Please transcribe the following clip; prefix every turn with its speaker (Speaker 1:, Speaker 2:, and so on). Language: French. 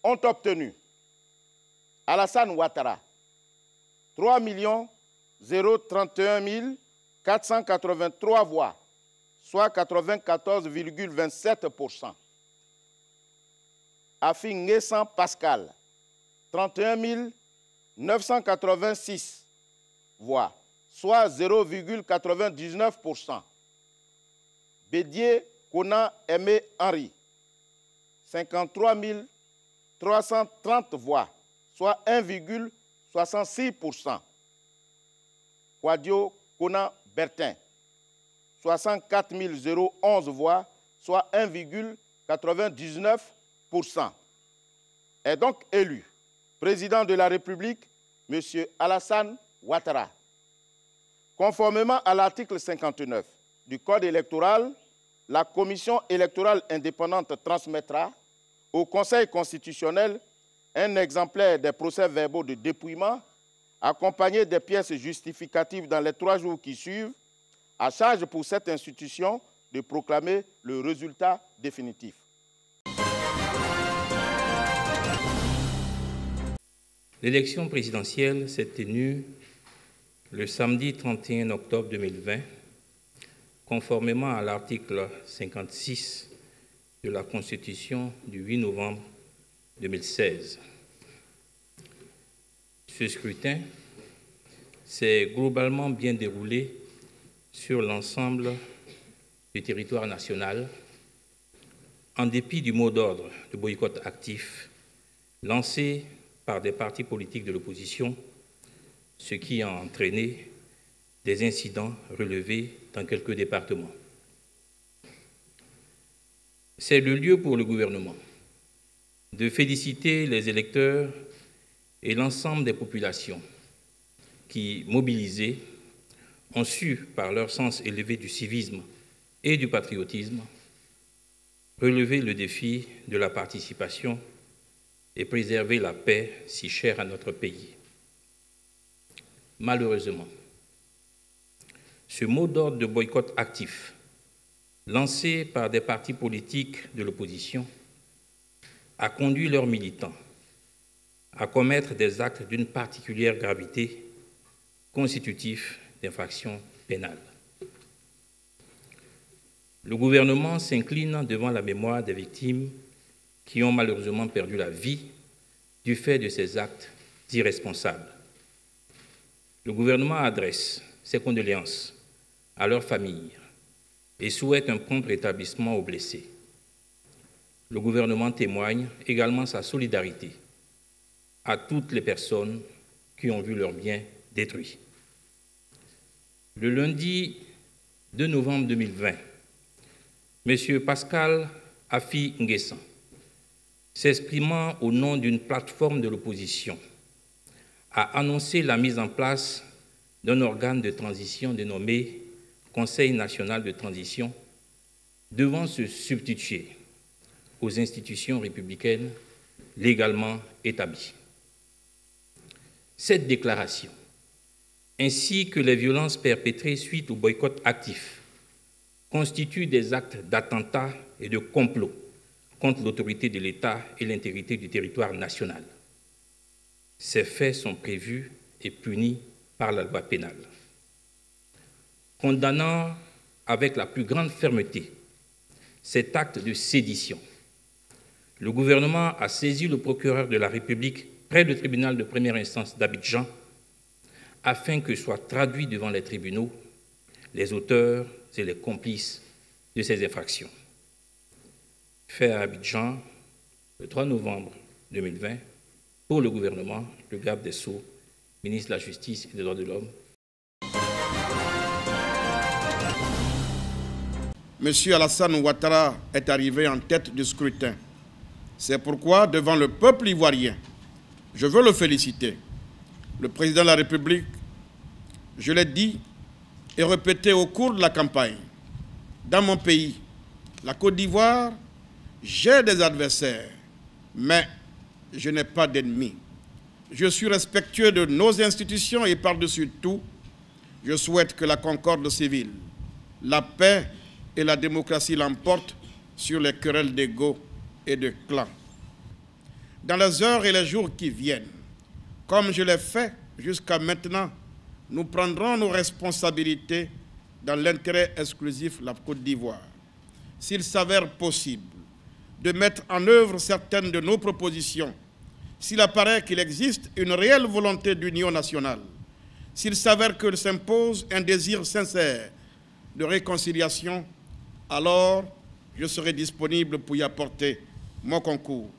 Speaker 1: ont obtenu Alassane Ouattara, 3 031 483 voix, soit 94,27%. Afi Nguessan Pascal, 31 986 voix, soit 0,99%. Bédié Kona Aimé Henri, 53 330 voix, soit 1,66%. Kwadio Kona Bertin, 64 011 voix, soit 1,99%. Est donc élu président de la République, M. Alassane Ouattara. Conformément à l'article 59 du Code électoral, la Commission électorale indépendante transmettra au Conseil constitutionnel un exemplaire des procès-verbaux de dépouillement accompagné des pièces justificatives dans les 3 jours qui suivent, à charge pour cette institution de proclamer le résultat définitif.
Speaker 2: L'élection présidentielle s'est tenue le samedi 31 octobre 2020, conformément à l'article 56 de la Constitution du 8 novembre 2016. Ce scrutin s'est globalement bien déroulé sur l'ensemble du territoire national, en dépit du mot d'ordre de boycott actif lancé par des partis politiques de l'opposition, ce qui a entraîné des incidents relevés dans quelques départements. C'est le lieu pour le gouvernement de féliciter les électeurs et l'ensemble des populations qui, mobilisées, ont su, par leur sens élevé du civisme et du patriotisme, relever le défi de la participation et préserver la paix si chère à notre pays. Malheureusement, ce mot d'ordre de boycott actif, lancé par des partis politiques de l'opposition, a conduit leurs militants à commettre des actes d'une particulière gravité constitutifs d'infractions pénales. Le gouvernement s'incline devant la mémoire des victimes qui ont malheureusement perdu la vie du fait de ces actes irresponsables. Le gouvernement adresse ses condoléances à leurs familles et souhaite un prompt rétablissement aux blessés. Le gouvernement témoigne également sa solidarité à toutes les personnes qui ont vu leurs biens détruits. Le lundi 2 novembre 2020, M. Pascal Afi Nguessan, s'exprimant au nom d'une plateforme de l'opposition, a annoncé la mise en place d'un organe de transition dénommé Conseil national de transition, devant se substituer aux institutions républicaines légalement établies. Cette déclaration, ainsi que les violences perpétrées suite au boycott actif, constituent des actes d'attentat et de complot contre l'autorité de l'État et l'intégrité du territoire national. Ces faits sont prévus et punis par la loi pénale. Condamnant avec la plus grande fermeté cet acte de sédition, le gouvernement a saisi le procureur de la République près du tribunal de première instance d'Abidjan afin que soient traduits devant les tribunaux les auteurs et les complices de ces infractions. Fait à Abidjan le 3 novembre 2020 pour le gouvernement, le garde des Sceaux, ministre de la Justice et des Droits de l'Homme.
Speaker 3: Monsieur Alassane Ouattara est arrivé en tête du scrutin. C'est pourquoi, devant le peuple ivoirien, je veux le féliciter. Le président de la République, je l'ai dit et répété au cours de la campagne, dans mon pays, la Côte d'Ivoire, j'ai des adversaires, mais je n'ai pas d'ennemis. Je suis respectueux de nos institutions et par-dessus tout, je souhaite que la concorde civile, la paix et la démocratie l'emportent sur les querelles d'ego et de clans. dans les heures et les jours qui viennent. Comme je l'ai fait jusqu'à maintenant, nous prendrons nos responsabilités dans l'intérêt exclusif de la Côte d'Ivoire. S'il s'avère possible de mettre en œuvre certaines de nos propositions, s'il apparaît qu'il existe une réelle volonté d'union nationale, s'il s'avère qu'il s'impose un désir sincère de réconciliation, alors je serai disponible pour y apporter mon concours.